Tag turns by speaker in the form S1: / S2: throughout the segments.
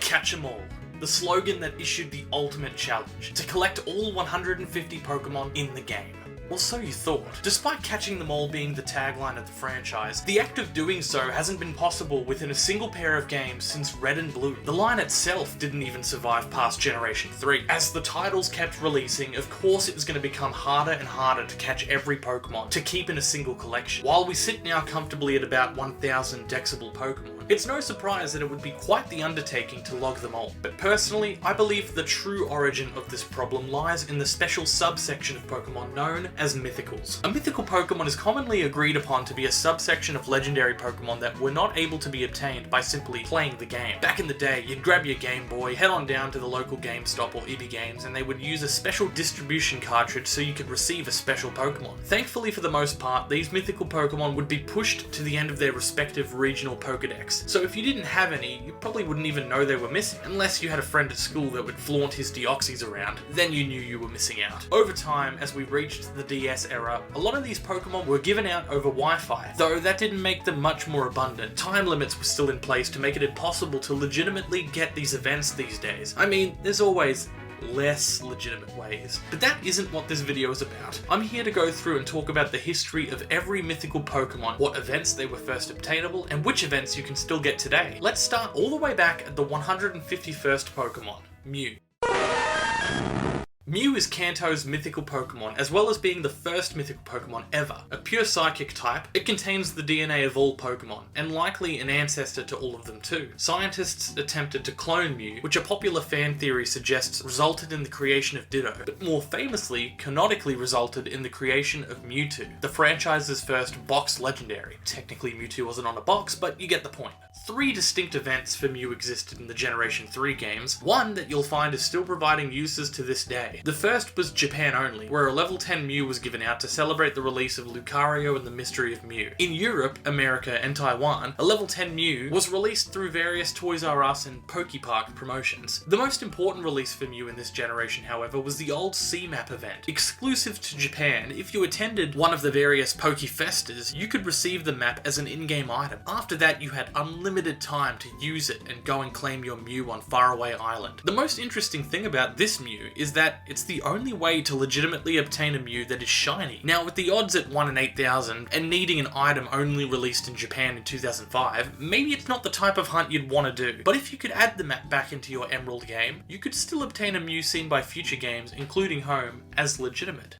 S1: Catch 'em all. The slogan that issued the ultimate challenge, to collect all 150 Pokemon in the game. Well, so you thought. Despite catching them all being the tagline of the franchise, the act of doing so hasn't been possible within a single pair of games since Red and Blue. The line itself didn't even survive past Generation 3. As the titles kept releasing, of course it was going to become harder and harder to catch every Pokemon to keep in a single collection. While we sit now comfortably at about 1,000 Dexable Pokemon, it's no surprise that it would be quite the undertaking to log them all. But personally, I believe the true origin of this problem lies in the special subsection of Pokemon known as Mythicals. A mythical Pokemon is commonly agreed upon to be a subsection of legendary Pokemon that were not able to be obtained by simply playing the game. Back in the day, you'd grab your Game Boy, head on down to the local GameStop or EB Games, and they would use a special distribution cartridge so you could receive a special Pokemon. Thankfully, for the most part, these mythical Pokemon would be pushed to the end of their respective regional Pokedex. So if you didn't have any, you probably wouldn't even know they were missing, unless you had a friend at school that would flaunt his Deoxys around. Then you knew you were missing out. Over time, as we reached the DS era, a lot of these Pokemon were given out over Wi-Fi, though that didn't make them much more abundant. Time limits were still in place to make it impossible to legitimately get these events these days. I mean, there's always less legitimate ways. But that isn't what this video is about. I'm here to go through and talk about the history of every mythical Pokemon, what events they were first obtainable, and which events you can still get today. Let's start all the way back at the 151st Pokemon, Mew. Mew is Kanto's mythical Pokemon, as well as being the first mythical Pokemon ever. A pure psychic type, it contains the DNA of all Pokemon, and likely an ancestor to all of them too. Scientists attempted to clone Mew, which a popular fan theory suggests resulted in the creation of Ditto, but more famously, canonically resulted in the creation of Mewtwo, the franchise's first box legendary. Technically Mewtwo wasn't on a box, but you get the point. 3 distinct events for Mew existed in the Generation 3 games, one that you'll find is still providing uses to this day. The first was Japan only, where a level 10 Mew was given out to celebrate the release of Lucario and the Mystery of Mew. In Europe, America, and Taiwan, a level 10 Mew was released through various Toys R Us and Pokepark promotions. The most important release for Mew in this generation, however, was the old C-Map event. Exclusive to Japan, if you attended one of the various Pokefestas, you could receive the map as an in-game item. After that, you had unlimited time to use it and go and claim your Mew on Faraway Island. The most interesting thing about this Mew is that it's the only way to legitimately obtain a Mew that is shiny. Now, with the odds at 1 in 8,000 and needing an item only released in Japan in 2005, maybe it's not the type of hunt you'd want to do. But if you could add the map back into your Emerald game, you could still obtain a Mew seen by future games, including Home, as legitimate.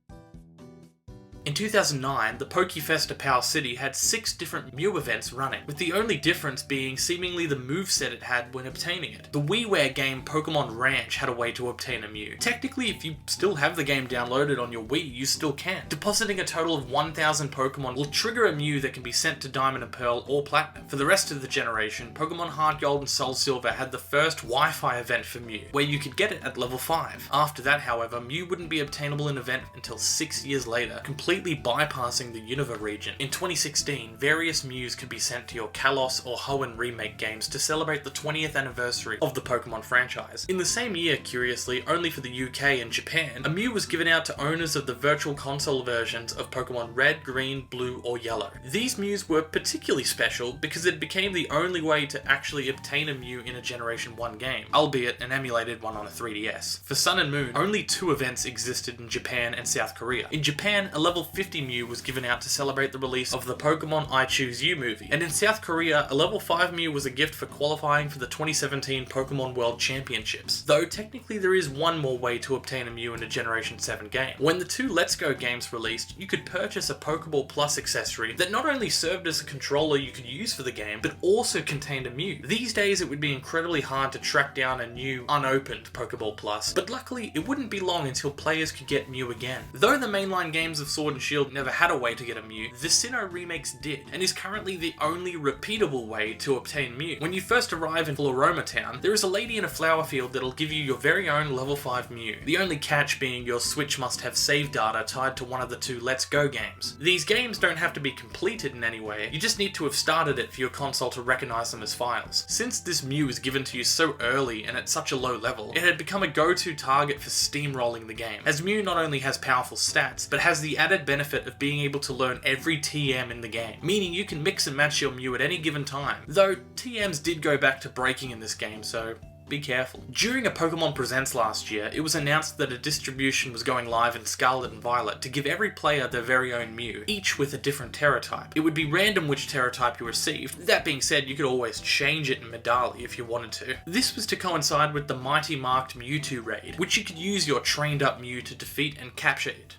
S1: In 2009, the Pokefesta Power City had 6 different Mew events running, with the only difference being seemingly the moveset it had when obtaining it. The WiiWare game Pokemon Ranch had a way to obtain a Mew. Technically, if you still have the game downloaded on your Wii, you still can. Depositing a total of 1,000 Pokemon will trigger a Mew that can be sent to Diamond and Pearl or Platinum. For the rest of the generation, Pokemon Heart Gold and Soul Silver had the first Wi-Fi event for Mew, where you could get it at level 5. After that, however, Mew wouldn't be obtainable in event until 6 years later, completely bypassing the Unova region. In 2016, various Mews could be sent to your Kalos or Hoenn remake games to celebrate the 20th anniversary of the Pokemon franchise. In the same year, curiously, only for the UK and Japan, a Mew was given out to owners of the Virtual Console versions of Pokemon Red, Green, Blue, or Yellow. These Mews were particularly special because it became the only way to actually obtain a Mew in a Generation 1 game, albeit an emulated one on a 3DS. For Sun and Moon, only 2 events existed in Japan and South Korea. In Japan, a level 50 Mew was given out to celebrate the release of the Pokemon I Choose You movie, and in South Korea, a level 5 Mew was a gift for qualifying for the 2017 Pokemon World Championships, though technically there is one more way to obtain a Mew in a Generation 7 game. When the 2 Let's Go games released, you could purchase a Pokeball Plus accessory that not only served as a controller you could use for the game, but also contained a Mew. These days it would be incredibly hard to track down a new, unopened Pokeball Plus, but luckily it wouldn't be long until players could get Mew again. Though the mainline games of Sword and Shield never had a way to get a Mew, the Sinnoh remakes did, and is currently the only repeatable way to obtain Mew. When you first arrive in Floroma Town, there is a lady in a flower field that'll give you your very own level 5 Mew, the only catch being your Switch must have save data tied to one of the 2 Let's Go games. These games don't have to be completed in any way, you just need to have started it for your console to recognize them as files. Since this Mew is given to you so early and at such a low level, it had become a go-to target for steamrolling the game, as Mew not only has powerful stats, but has the added benefit of being able to learn every TM in the game, meaning you can mix and match your Mew at any given time. Though TMs did go back to breaking in this game, so be careful. During a Pokemon Presents last year, it was announced that a distribution was going live in Scarlet and Violet to give every player their very own Mew, each with a different Terra type. It would be random which Terra type you received. That being said, you could always change it in Medali if you wanted to. This was to coincide with the Mighty Marked Mewtwo raid, which you could use your trained up Mew to defeat and capture it.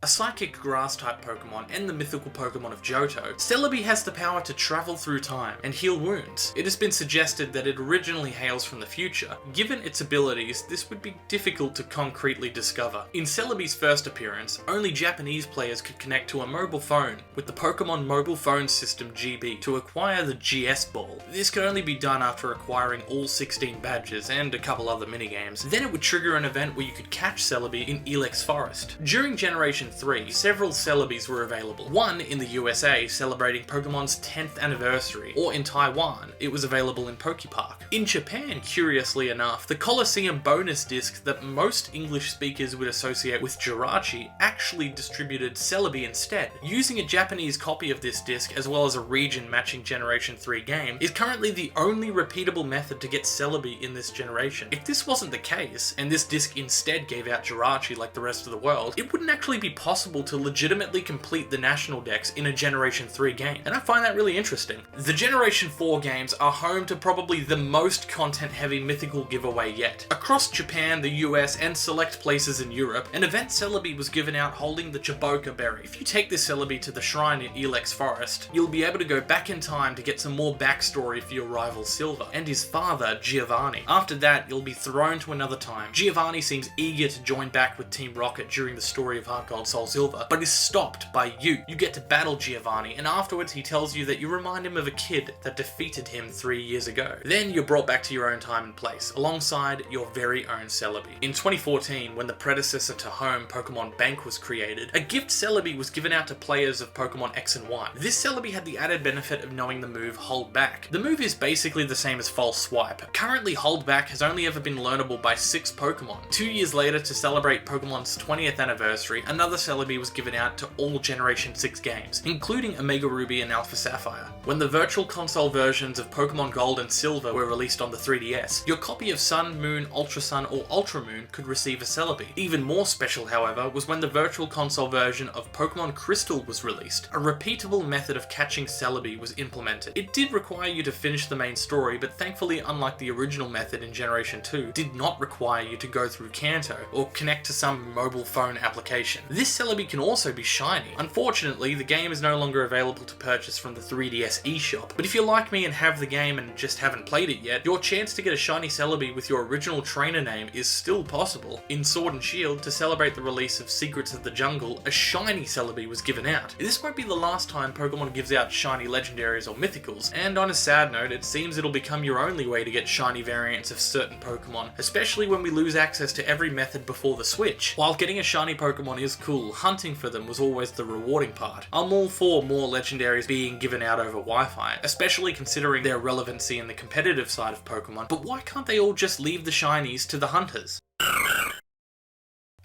S1: A psychic grass-type Pokemon and the mythical Pokemon of Johto, Celebi has the power to travel through time and heal wounds. It has been suggested that it originally hails from the future. Given its abilities, this would be difficult to concretely discover. In Celebi's first appearance, only Japanese players could connect to a mobile phone with the Pokemon Mobile Phone System GB to acquire the GS Ball. This could only be done after acquiring all 16 badges and a couple other minigames. Then it would trigger an event where you could catch Celebi in Ilex Forest. During Generation 3, several Celebis were available. One in the USA celebrating Pokemon's 10th anniversary, or in Taiwan, it was available in Pokepark. In Japan, curiously enough, the Colosseum bonus disc that most English speakers would associate with Jirachi actually distributed Celebi instead. Using a Japanese copy of this disc as well as a region matching Generation 3 game is currently the only repeatable method to get Celebi in this generation. If this wasn't the case, and this disc instead gave out Jirachi like the rest of the world, it wouldn't actually be possible to legitimately complete the national dex in a Generation 3 game, and I find that really interesting. The Generation 4 games are home to probably the most content-heavy mythical giveaway yet. Across Japan, the US, and select places in Europe, an event Celebi was given out holding the Chiboka berry. If you take this Celebi to the shrine in Ilex Forest, you'll be able to go back in time to get some more backstory for your rival Silver, and his father, Giovanni. After that, you'll be thrown to another time. Giovanni seems eager to join back with Team Rocket during the story of Heart Gold Soul Silver, but is stopped by you. You get to battle Giovanni, and afterwards he tells you that you remind him of a kid that defeated him 3 years ago. Then you're brought back to your own time and place, alongside your very own Celebi. In 2014, when the predecessor to Home, Pokemon Bank, was created, a gift Celebi was given out to players of Pokemon X and Y. This Celebi had the added benefit of knowing the move Hold Back. The move is basically the same as False Swipe. Currently, Hold Back has only ever been learnable by 6 Pokemon. 2 years later, to celebrate Pokemon's 20th anniversary, another Celebi was given out to all Generation 6 games, including Omega Ruby and Alpha Sapphire. When the Virtual Console versions of Pokemon Gold and Silver were released on the 3DS, your copy of Sun, Moon, Ultra Sun, or Ultra Moon could receive a Celebi. Even more special, however, was when the Virtual Console version of Pokemon Crystal was released. A repeatable method of catching Celebi was implemented. It did require you to finish the main story, but thankfully, unlike the original method in Generation 2, did not require you to go through Kanto or connect to some mobile phone application. This Celebi can also be shiny. Unfortunately, the game is no longer available to purchase from the 3DS eShop, but if you're like me and have the game and just haven't played it yet, your chance to get a shiny Celebi with your original trainer name is still possible. In Sword and Shield, to celebrate the release of Secrets of the Jungle, a shiny Celebi was given out. This won't be the last time Pokemon gives out shiny legendaries or mythicals, and on a sad note, it seems it'll become your only way to get shiny variants of certain Pokemon, especially when we lose access to every method before the Switch. While getting a shiny Pokemon is cool, hunting for them was always the rewarding part. I'm all for more legendaries being given out over Wi-Fi, especially considering their relevancy in the competitive side of Pokemon, but why can't they all just leave the shinies to the hunters?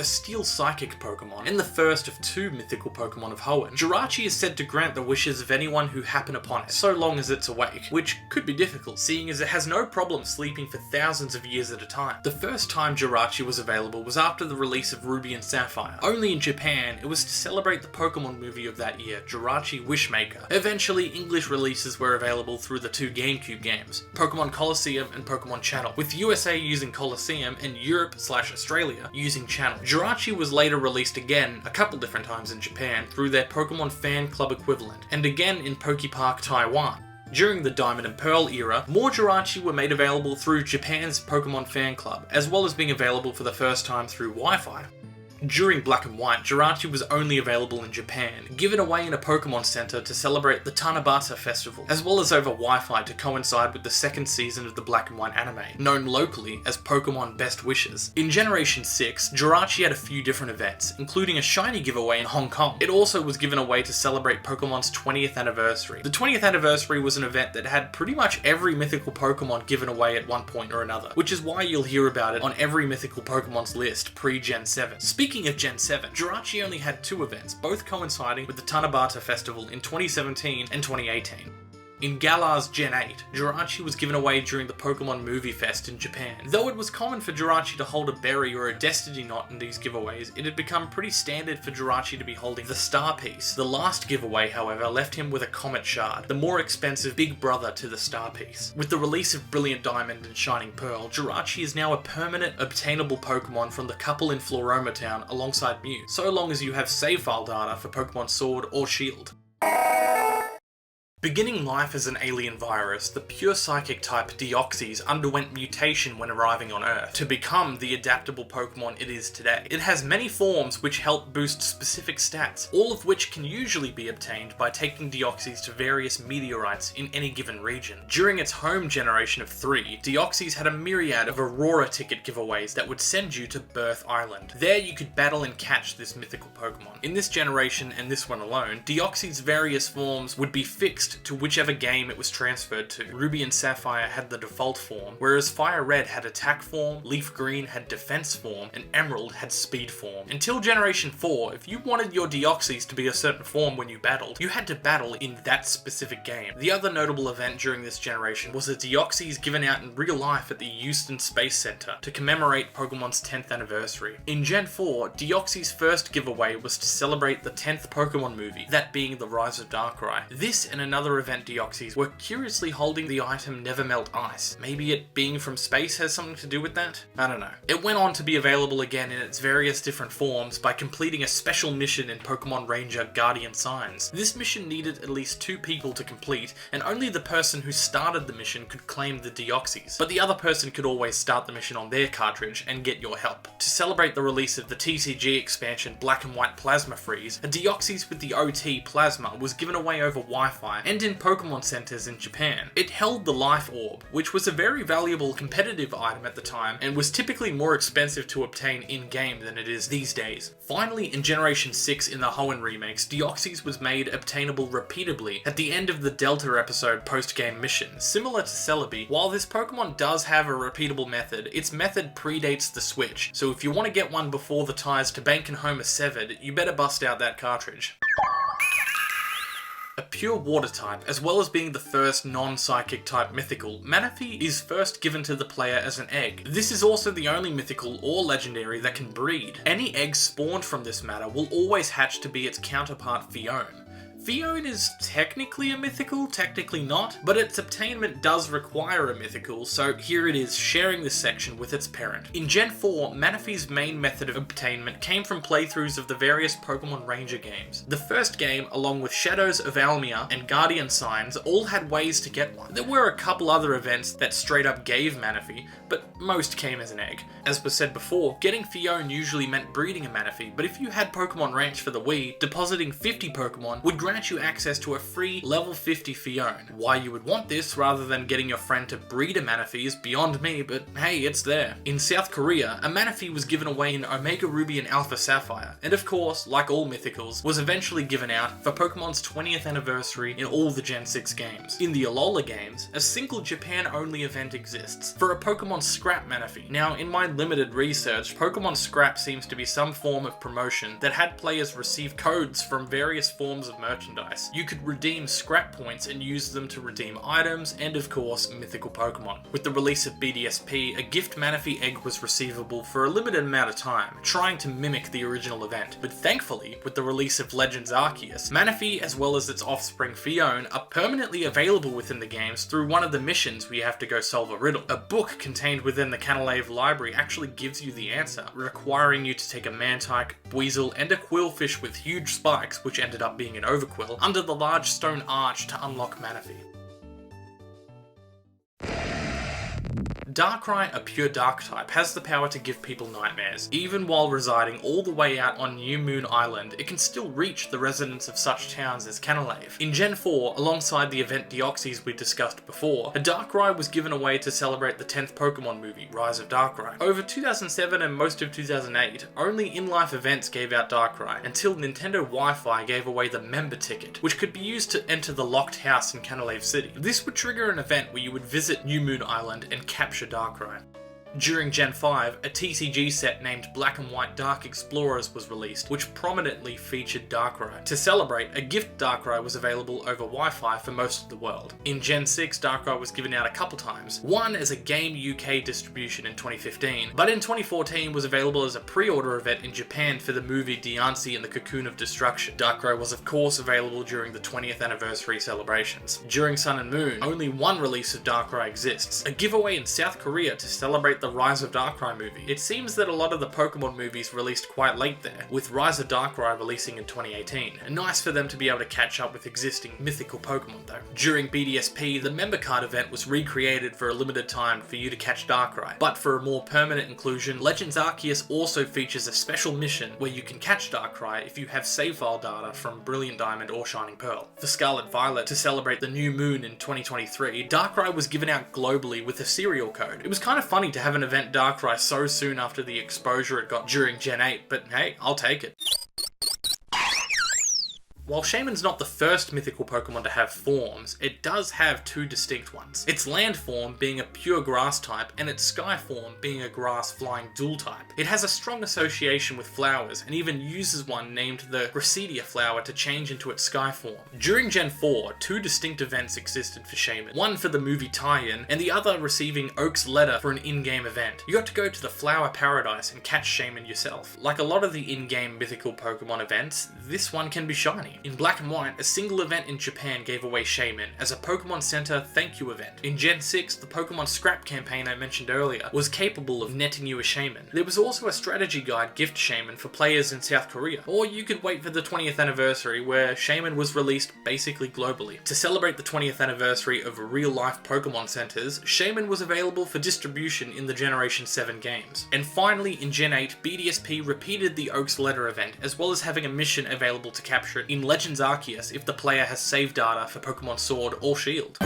S1: A Steel Psychic Pokemon, and the first of 2 mythical Pokemon of Hoenn, Jirachi is said to grant the wishes of anyone who happen upon it, so long as it's awake, which could be difficult, seeing as it has no problem sleeping for thousands of years at a time. The first time Jirachi was available was after the release of Ruby and Sapphire. Only in Japan, it was to celebrate the Pokemon movie of that year, Jirachi Wishmaker. Eventually, English releases were available through the 2 GameCube games, Pokemon Colosseum and Pokemon Channel, with USA using Colosseum and Europe/Australia using Channel. Jirachi was later released again a couple different times in Japan through their Pokemon Fan Club equivalent, and again in Pokepark Taiwan. During the Diamond and Pearl era, more Jirachi were made available through Japan's Pokemon Fan Club, as well as being available for the first time through Wi-Fi. During Black and White, Jirachi was only available in Japan, given away in a Pokemon Center to celebrate the Tanabata Festival, as well as over Wi-Fi to coincide with the 2nd season of the Black and White anime, known locally as Pokemon Best Wishes. In Generation 6, Jirachi had a few different events, including a shiny giveaway in Hong Kong. It also was given away to celebrate Pokemon's 20th anniversary. The 20th anniversary was an event that had pretty much every mythical Pokemon given away at one point or another, which is why you'll hear about it on every mythical Pokemon's list pre-Gen 7. Speaking of Gen 7, Jirachi only had 2 events, both coinciding with the Tanabata Festival in 2017 and 2018. In Galar's Gen 8, Jirachi was given away during the Pokemon Movie Fest in Japan. Though it was common for Jirachi to hold a berry or a destiny knot in these giveaways, it had become pretty standard for Jirachi to be holding the Star Piece. The last giveaway, however, left him with a Comet Shard, the more expensive big brother to the Star Piece. With the release of Brilliant Diamond and Shining Pearl, Jirachi is now a permanent, obtainable Pokemon from the couple in Floroma Town alongside Mew, so long as you have save file data for Pokemon Sword or Shield. Beginning life as an alien virus, the pure psychic type Deoxys underwent mutation when arriving on Earth to become the adaptable Pokemon it is today. It has many forms which help boost specific stats, all of which can usually be obtained by taking Deoxys to various meteorites in any given region. During its home generation of 3, Deoxys had a myriad of Aurora ticket giveaways that would send you to Birth Island. There you could battle and catch this mythical Pokemon. In this generation, and this one alone, Deoxys' various forms would be fixed to whichever game it was transferred to. Ruby and Sapphire had the default form, whereas Fire Red had attack form, Leaf Green had defense form, and Emerald had speed form. Until Generation 4, if you wanted your Deoxys to be a certain form when you battled, you had to battle in that specific game. The other notable event during this generation was a Deoxys given out in real life at the Houston Space Center to commemorate Pokemon's 10th anniversary. In Gen 4, Deoxys' first giveaway was to celebrate the 10th Pokemon movie, that being the Rise of Darkrai. This and another event Deoxys were curiously holding the item Never Melt Ice. Maybe it being from space has something to do with that? I don't know. It went on to be available again in its various different forms by completing a special mission in Pokemon Ranger Guardian Signs. This mission needed at least 2 people to complete, and only the person who started the mission could claim the Deoxys, but the other person could always start the mission on their cartridge and get your help. To celebrate the release of the TCG expansion Black and White Plasma Freeze, a Deoxys with the OT Plasma was given away over Wi-Fi and in Pokemon centers in Japan. It held the Life Orb, which was a very valuable competitive item at the time and was typically more expensive to obtain in-game than it is these days. Finally, in Generation 6 in the Hoenn remakes, Deoxys was made obtainable repeatably at the end of the Delta episode post-game mission. Similar to Celebi, while this Pokemon does have a repeatable method, its method predates the Switch, so if you want to get one before the ties to Bank and Home are severed, you better bust out that cartridge. A pure water type, as well as being the first non-psychic type mythical, Manaphy is first given to the player as an egg. This is also the only mythical or legendary that can breed. Any eggs spawned from this matter will always hatch to be its counterpart Phione. Phione is technically a mythical, technically not, but its obtainment does require a mythical, so here it is sharing this section with its parent. In Gen 4, Manaphy's main method of obtainment came from playthroughs of the various Pokemon Ranger games. The first game, along with Shadows of Almia and Guardian Signs, all had ways to get one. There were a couple other events that straight up gave Manaphy, but most came as an egg. As was said before, getting Phione usually meant breeding a Manaphy, but if you had Pokemon Ranch for the Wii, depositing 50 Pokemon would grant you access to a free level 50 Phione. Why you would want this rather than getting your friend to breed a Manaphy is beyond me, but hey, it's there. In South Korea, a Manaphy was given away in Omega Ruby and Alpha Sapphire, and of course, like all mythicals, was eventually given out for Pokemon's 20th anniversary in all the Gen 6 games. In the Alola games, a single Japan-only event exists for a Pokemon Scrap Manaphy. Now, in my limited research, Pokemon Scrap seems to be some form of promotion that had players receive codes from various forms of merchandise. You could redeem scrap points and use them to redeem items and, of course, mythical Pokemon. With the release of BDSP, a gift Manaphy egg was receivable for a limited amount of time, trying to mimic the original event. But thankfully, with the release of Legends Arceus, Manaphy as well as its offspring Phione are permanently available within the games through one of the missions where you have to go solve a riddle. A book contained within the Canalave library actually gives you the answer, requiring you to take a Mantike, Weasel, and a Quillfish with huge spikes, which ended up being an Overquill, under the large stone arch to unlock Manaphy. Darkrai, a pure dark type, has the power to give people nightmares. Even while residing all the way out on New Moon Island, it can still reach the residents of such towns as Canalave. In Gen 4, alongside the event Deoxys we discussed before, a Darkrai was given away to celebrate the 10th Pokemon movie, Rise of Darkrai. Over 2007 and most of 2008, only in-life events gave out Darkrai, until Nintendo Wi-Fi gave away the member ticket, which could be used to enter the locked house in Canalave City. This would trigger an event where you would visit New Moon Island and capture Darkrai. During Gen 5, a TCG set named Black and White Dark Explorers was released, which prominently featured Darkrai. To celebrate, a gift Darkrai was available over Wi-Fi for most of the world. In Gen 6, Darkrai was given out a couple times, one as a Game UK distribution in 2015, but in 2014 was available as a pre-order event in Japan for the movie Diancie and the Cocoon of Destruction. Darkrai was of course available during the 20th anniversary celebrations. During Sun and Moon, only one release of Darkrai exists, a giveaway in South Korea to celebrate the Rise of Darkrai movie. It seems that a lot of the Pokemon movies released quite late there, with Rise of Darkrai releasing in 2018. Nice for them to be able to catch up with existing mythical Pokemon though. During BDSP, the member card event was recreated for a limited time for you to catch Darkrai, but for a more permanent inclusion, Legends Arceus also features a special mission where you can catch Darkrai if you have save file data from Brilliant Diamond or Shining Pearl. For Scarlet Violet, to celebrate the new moon in 2023, Darkrai was given out globally with a serial code. It was kind of funny to have an event Darkrai so soon after the exposure it got during Gen 8, but hey, I'll take it. While Shaymin's not the first mythical Pokemon to have forms, it does have two distinct ones. Its land form being a pure grass type, and its sky form being a grass flying dual type. It has a strong association with flowers, and even uses one named the Gracidia flower to change into its sky form. During Gen 4, two distinct events existed for Shaymin, one for the movie tie-in, and the other receiving Oak's letter for an in-game event. You got to go to the Flower Paradise and catch Shaymin yourself. Like a lot of the in-game mythical Pokemon events, this one can be shiny. In Black and White, a single event in Japan gave away Shaymin as a Pokemon Center thank you event. In Gen 6, the Pokemon Scrap campaign I mentioned earlier was capable of netting you a Shaymin. There was also a strategy guide gift Shaymin for players in South Korea, or you could wait for the 20th anniversary where Shaymin was released basically globally. To celebrate the 20th anniversary of real-life Pokemon Centers, Shaymin was available for distribution in the Generation 7 games. And finally, in Gen 8, BDSP repeated the Oak's Letter event, as well as having a mission available to capture it in Legends Arceus if the player has save data for Pokemon Sword or Shield.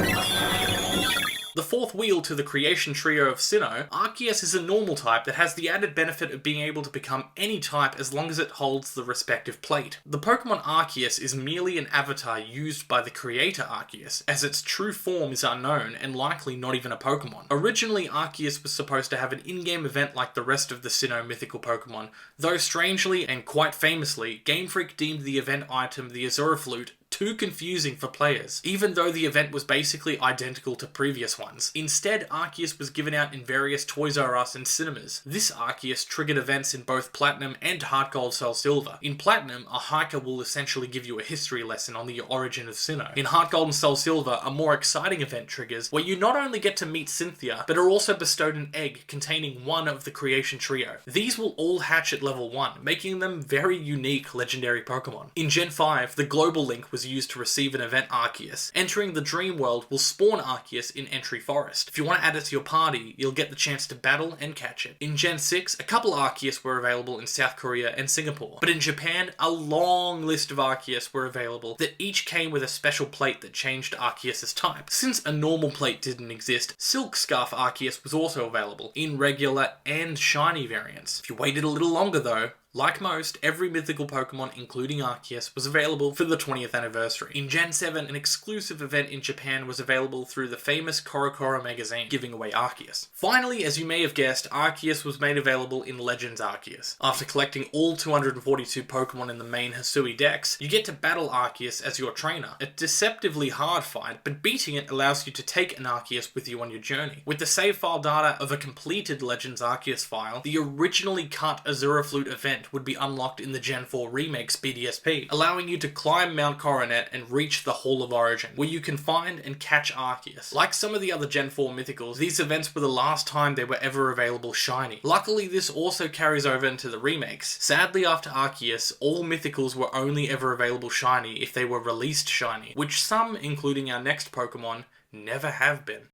S1: The fourth wheel to the creation trio of Sinnoh, Arceus is a normal type that has the added benefit of being able to become any type as long as it holds the respective plate. The Pokemon Arceus is merely an avatar used by the creator Arceus, as its true form is unknown and likely not even a Pokemon. Originally, Arceus was supposed to have an in-game event like the rest of the Sinnoh mythical Pokemon, though strangely and quite famously, Game Freak deemed the event item the Azura Flute too confusing for players, even though the event was basically identical to previous ones. Instead, Arceus was given out in various Toys R Us and cinemas. This Arceus triggered events in both Platinum and Heart Gold Soul Silver. In Platinum, a hiker will essentially give you a history lesson on the origin of Sinnoh. In Heart Gold and Soul Silver, a more exciting event triggers, where you not only get to meet Cynthia, but are also bestowed an egg containing one of the creation trio. These will all hatch at level 1, making them very unique legendary Pokemon. In Gen 5, the Global Link was used to receive an event Arceus. Entering the Dream World will spawn Arceus in Entry Forest. If you want to add it to your party, you'll get the chance to battle and catch it. In Gen 6, a couple Arceus were available in South Korea and Singapore, but in Japan, a long list of Arceus were available that each came with a special plate that changed Arceus' type. Since a normal plate didn't exist, Silk Scarf Arceus was also available, in regular and shiny variants. If you waited a little longer though, like most, every mythical Pokemon, including Arceus, was available for the 20th anniversary. In Gen 7, an exclusive event in Japan was available through the famous CoroCoro magazine, giving away Arceus. Finally, as you may have guessed, Arceus was made available in Legends Arceus. After collecting all 242 Pokemon in the main Hisui dex, you get to battle Arceus as your trainer. A deceptively hard fight, but beating it allows you to take an Arceus with you on your journey. With the save file data of a completed Legends Arceus file, the originally cut Azura Flute event would be unlocked in the Gen 4 Remakes BDSP, allowing you to climb Mount Coronet and reach the Hall of Origin, where you can find and catch Arceus. Like some of the other Gen 4 Mythicals, these events were the last time they were ever available shiny. Luckily, this also carries over into the remakes. Sadly, after Arceus, all Mythicals were only ever available shiny if they were released shiny, which some, including our next Pokemon, never have been.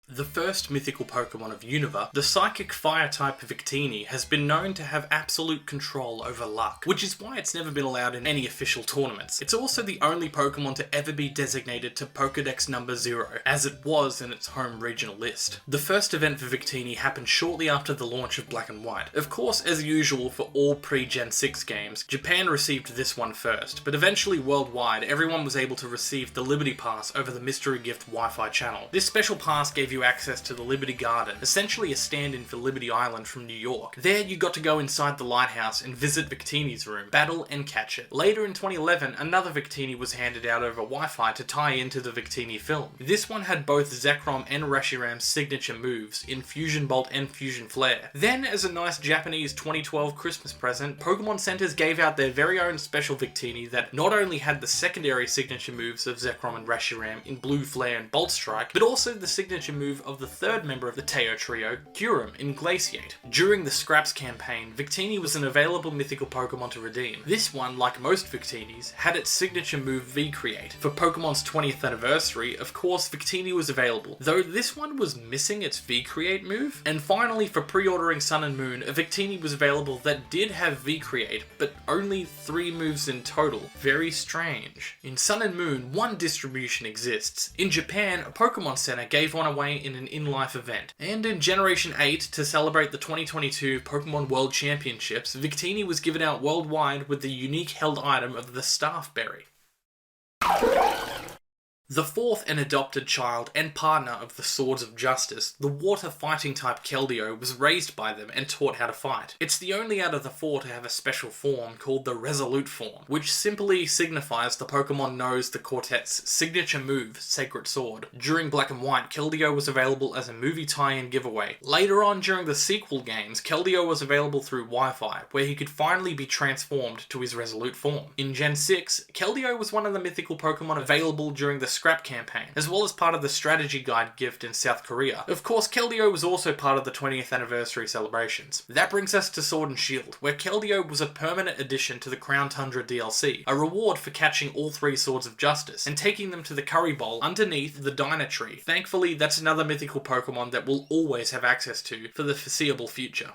S1: The first mythical Pokemon of Unova, the psychic fire-type Victini has been known to have absolute control over luck, which is why it's never been allowed in any official tournaments. It's also the only Pokemon to ever be designated to Pokédex number 0, as it was in its home regional list. The first event for Victini happened shortly after the launch of Black and White. Of course, as usual for all pre-Gen 6 games, Japan received this one first, but eventually worldwide, everyone was able to receive the Liberty Pass over the Mystery Gift Wi-Fi channel. This special pass gave you you access to the Liberty Garden, essentially a stand-in for Liberty Island from New York. There you got to go inside the lighthouse and visit Victini's room, battle and catch it. Later in 2011, another Victini was handed out over Wi-Fi to tie into the Victini film. This one had both Zekrom and Reshiram's signature moves in Fusion Bolt and Fusion Flare. Then, as a nice Japanese 2012 Christmas present, Pokemon Centers gave out their very own special Victini that not only had the secondary signature moves of Zekrom and Reshiram in Blue Flare and Bolt Strike, but also the signature move of the third member of the Teo trio, Gyurem, in Glaciate. During the Scraps campaign, Victini was an available mythical Pokemon to redeem. This one, like most Victinis, had its signature move V-Create. For Pokemon's 20th anniversary, of course, Victini was available, though this one was missing its V-Create move. And finally, for pre-ordering Sun and Moon, a Victini was available that did have V-Create, but only 3 moves in total. Very strange. In Sun and Moon, one distribution exists. In Japan, a Pokemon Center gave one away in an in-life event. And in Generation 8, to celebrate the 2022 Pokemon World Championships, Victini was given out worldwide with the unique held item of the Staff Berry. The fourth and adopted child and partner of the Swords of Justice, the water fighting type Keldeo was raised by them and taught how to fight. It's the only out of the 4 to have a special form called the Resolute form, which simply signifies the Pokemon knows the quartet's signature move, Sacred Sword. During Black and White, Keldeo was available as a movie tie-in giveaway. Later on during the sequel games, Keldeo was available through Wi-Fi, where he could finally be transformed to his Resolute form. In Gen 6, Keldeo was one of the mythical Pokemon available during the Scrap campaign, as well as part of the strategy guide gift in South Korea. Of course, Keldeo was also part of the 20th anniversary celebrations. That brings us to Sword and Shield, where Keldeo was a permanent addition to the Crown Tundra DLC, a reward for catching all 3 Swords of Justice and taking them to the Curry Bowl underneath the Dyna Tree. Thankfully, that's another mythical Pokemon that we'll always have access to for the foreseeable future.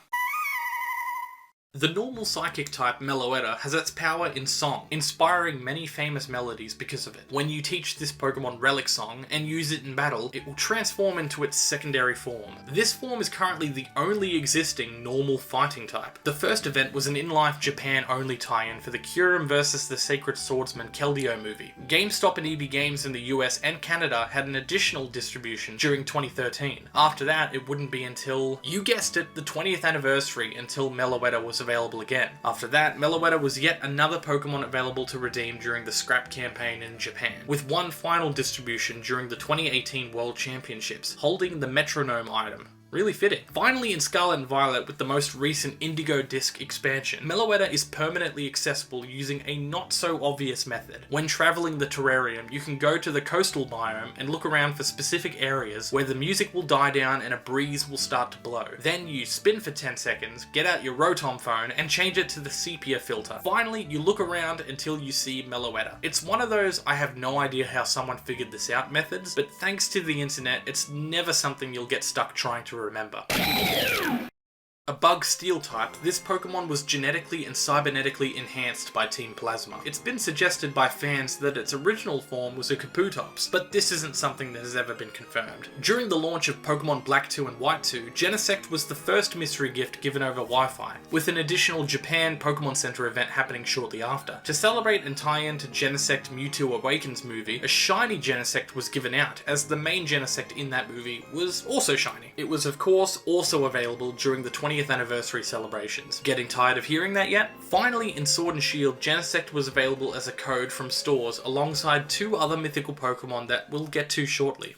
S1: The normal psychic type Meloetta has its power in song, inspiring many famous melodies because of it. When you teach this Pokemon Relic Song and use it in battle, it will transform into its secondary form. This form is currently the only existing normal fighting type. The first event was an in-life Japan only tie-in for the Kyurem vs the Sacred Swordsman Keldeo movie. GameStop and EB Games in the US and Canada had an additional distribution during 2013. After that, it wouldn't be until, you guessed it, the 20th anniversary until Meloetta was available again. After that, Meloetta was yet another Pokemon available to redeem during the Scrap campaign in Japan, with one final distribution during the 2018 World Championships, holding the Metronome item. Really fitting. Finally, in Scarlet and Violet with the most recent Indigo Disc expansion, Meloetta is permanently accessible using a not-so-obvious method. When travelling the terrarium, you can go to the coastal biome and look around for specific areas where the music will die down and a breeze will start to blow. Then you spin for 10 seconds, get out your Rotom phone and change it to the sepia filter. Finally, you look around until you see Meloetta. It's one of those I have no idea how someone figured this out methods, but thanks to the internet, it's never something you'll get stuck trying to remember. A Bug Steel type, this Pokemon was genetically and cybernetically enhanced by Team Plasma. It's been suggested by fans that its original form was a Kabutops, but this isn't something that has ever been confirmed. During the launch of Pokemon Black 2 and White 2, Genesect was the first mystery gift given over Wi-Fi, with an additional Japan Pokemon Center event happening shortly after. To celebrate and tie in to Genesect Mewtwo Awakens movie, a shiny Genesect was given out, as the main Genesect in that movie was also shiny. It was of course also available during the 20th anniversary celebrations. Getting tired of hearing that yet? Finally, in Sword and Shield, Genesect was available as a code from stores alongside 2 other mythical Pokemon that we'll get to shortly.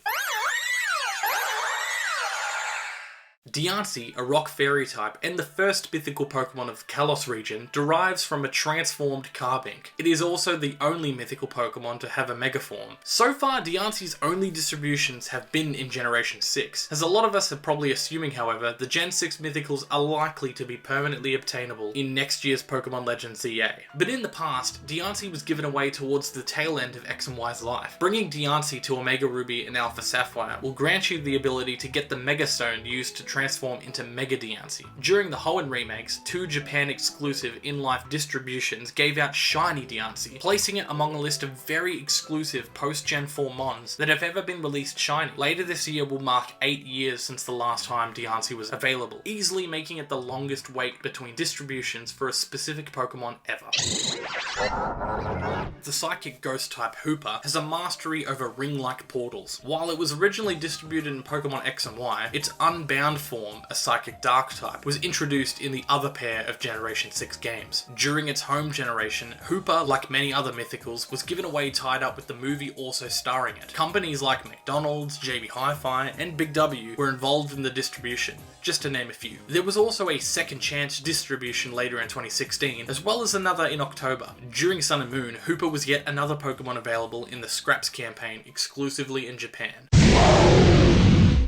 S1: Diancie, a rock fairy type and the first mythical Pokemon of Kalos region, derives from a transformed Carbink. It is also the only mythical Pokemon to have a Mega form. So far, Diancie's only distributions have been in Generation 6. As a lot of us are probably assuming, however, the Gen 6 mythicals are likely to be permanently obtainable in next year's Pokemon Legends ZA. But in the past, Diancie was given away towards the tail end of X and Y's life. Bringing Diancie to Omega Ruby and Alpha Sapphire will grant you the ability to get the Mega Stone used to transform into Mega Diancie. During the Hoenn remakes, 2 Japan exclusive in-life distributions gave out Shiny Diancie, placing it among a list of very exclusive post-Gen 4 mons that have ever been released shiny. Later this year will mark 8 years since the last time Diancie was available, easily making it the longest wait between distributions for a specific Pokemon ever. The Psychic Ghost type Hoopa has a mastery over ring-like portals. While it was originally distributed in Pokemon X and Y, its unbound form, a Psychic Dark type, was introduced in the other pair of Generation 6 games. During its home generation, Hoopa, like many other mythicals, was given away tied up with the movie also starring it. Companies like McDonald's, JB Hi-Fi, and Big W were involved in the distribution, just to name a few. There was also a second chance distribution later in 2016, as well as another in October. During Sun and Moon, Hoopa was yet another Pokemon available in the Scraps campaign exclusively in Japan.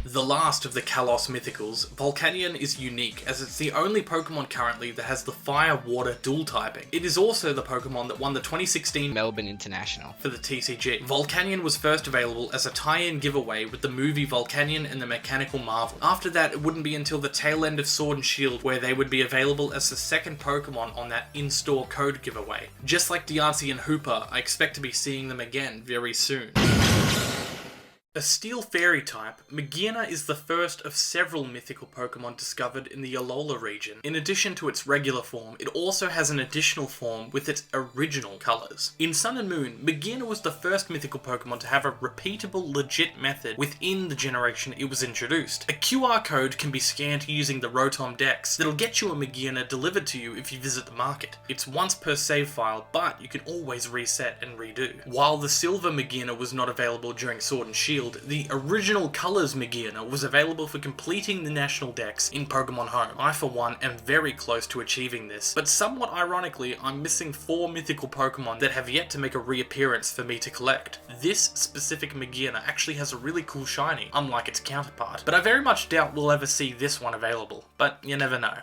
S1: The last of the Kalos mythicals, Volcanion is unique as it's the only Pokemon currently that has the Fire-Water dual typing. It is also the Pokemon that won the 2016
S2: Melbourne International
S1: for the TCG. Volcanion was first available as a tie-in giveaway with the movie Volcanion and the Mechanical Marvel. After that, it wouldn't be until the tail end of Sword and Shield where they would be available as the second Pokemon on that in-store code giveaway. Just like Diancie and Hoopa, I expect to be seeing them again very soon. A Steel Fairy type, Magearna is the first of several mythical Pokemon discovered in the Alola region. In addition to its regular form, it also has an additional form with its original colours. In Sun and Moon, Magearna was the first mythical Pokemon to have a repeatable, legit method within the generation it was introduced. A QR code can be scanned using the Rotom Dex that'll get you a Magearna delivered to you if you visit the market. It's once per save file, but you can always reset and redo. While the Silver Magearna was not available during Sword and Shield, the original Colours Magearna was available for completing the National Dex in Pokemon Home. I, for one, am very close to achieving this, but somewhat ironically, I'm missing 4 mythical Pokemon that have yet to make a reappearance for me to collect. This specific Magearna actually has a really cool shiny, unlike its counterpart, but I very much doubt we'll ever see this one available, but you never know.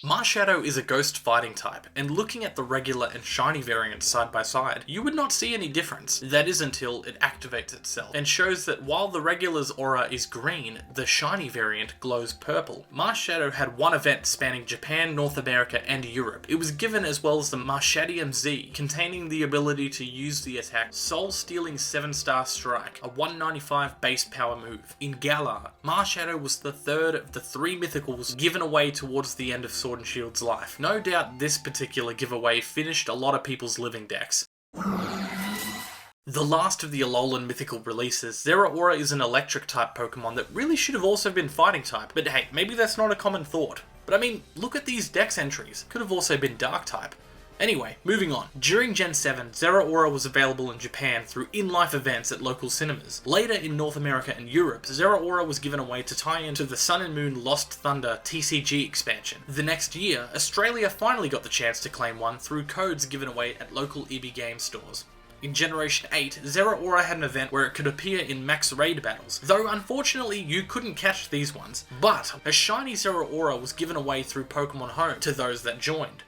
S1: Marshadow is a ghost fighting type, and looking at the regular and shiny variants side by side, you would not see any difference. That is until it activates itself, and shows that while the regular's aura is green, the shiny variant glows purple. Marshadow had one event spanning Japan, North America, and Europe. It was given as well as the Marshadium Z, containing the ability to use the attack Soul Stealing 7-star Strike, a 195 base power move. In Galar, Marshadow was the third of the 3 mythicals given away towards the end of Sword and Shield's life. No doubt this particular giveaway finished a lot of people's living decks. The last of the Alolan mythical releases, Zeraora is an electric type Pokemon that really should have also been fighting type, but hey, maybe that's not a common thought. But I mean, look at these dex entries, could have also been dark type. Anyway, moving on. During Gen 7, Zeraora was available in Japan through in-life events at local cinemas. Later in North America and Europe, Zeraora was given away to tie into the Sun and Moon Lost Thunder TCG expansion. The next year, Australia finally got the chance to claim one through codes given away at local EB game stores. In Generation 8, Zeraora had an event where it could appear in max raid battles, though unfortunately you couldn't catch these ones. But a shiny Zeraora was given away through Pokemon Home to those that joined.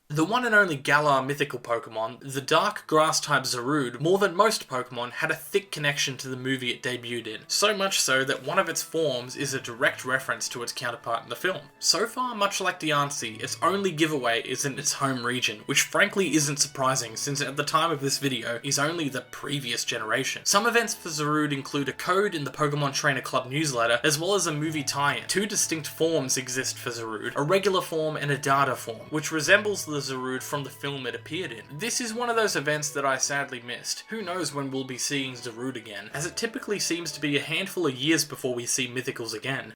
S1: The one and only Galar mythical Pokemon, the dark grass type Zarude, more than most Pokemon, had a thick connection to the movie it debuted in. So much so that one of its forms is a direct reference to its counterpart in the film. So far, much like Diancie, its only giveaway is in its home region, which frankly isn't surprising since at the time of this video is only the previous generation. Some events for Zarude include a code in the Pokemon Trainer Club newsletter, as well as a movie tie-in. 2 distinct forms exist for Zarude, a regular form and a data form, which resembles the Zarude from the film it appeared in. This is one of those events that I sadly missed. Who knows when we'll be seeing Zarude again, as it typically seems to be a handful of years before we see mythicals again.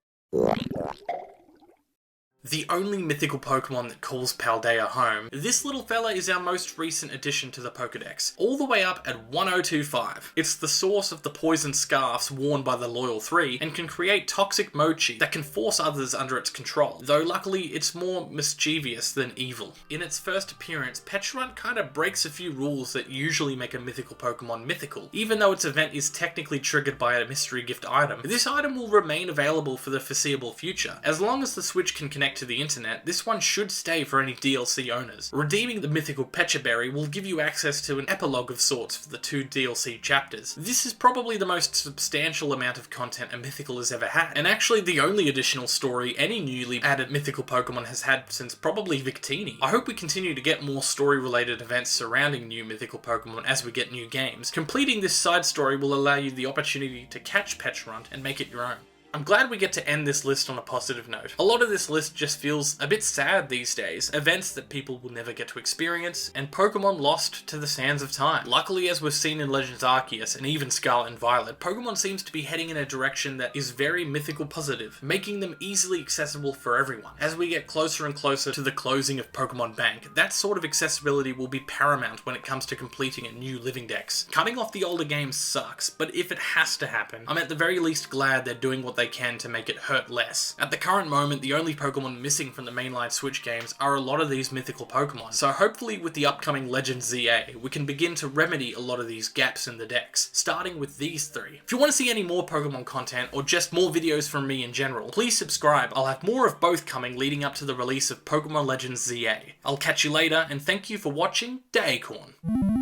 S1: The only mythical Pokemon that calls Paldea home, this little fella is our most recent addition to the Pokedex, all the way up at 1025. It's the source of the poison scarfs worn by the Loyal 3, and can create toxic mochi that can force others under its control, though luckily it's more mischievous than evil. In its first appearance, Pecharunt kinda breaks a few rules that usually make a mythical Pokemon mythical, even though its event is technically triggered by a mystery gift item. This item will remain available for the foreseeable future, as long as the Switch can connect to the internet, this one should stay for any DLC owners. Redeeming the mythical Pechaberry will give you access to an epilogue of sorts for the 2 DLC chapters. This is probably the most substantial amount of content a mythical has ever had, and actually the only additional story any newly added mythical Pokemon has had since probably Victini. I hope we continue to get more story-related events surrounding new mythical Pokemon as we get new games. Completing this side story will allow you the opportunity to catch Pecharunt and make it your own. I'm glad we get to end this list on a positive note. A lot of this list just feels a bit sad these days. Events that people will never get to experience, and Pokemon lost to the sands of time. Luckily, as we've seen in Legends Arceus and even Scarlet and Violet, Pokemon seems to be heading in a direction that is very mythical positive, making them easily accessible for everyone. As we get closer and closer to the closing of Pokemon Bank, that sort of accessibility will be paramount when it comes to completing a new living dex. Cutting off the older games sucks, but if it has to happen, I'm at the very least glad they're doing what they can to make it hurt less. At the current moment, the only Pokemon missing from the mainline Switch games are a lot of these mythical Pokemon, so hopefully with the upcoming Legends ZA, we can begin to remedy a lot of these gaps in the decks, starting with these 3. If you want to see any more Pokemon content, or just more videos from me in general, please subscribe. I'll have more of both coming leading up to the release of Pokemon Legends ZA. I'll catch you later, and thank you for watching DaAcorn.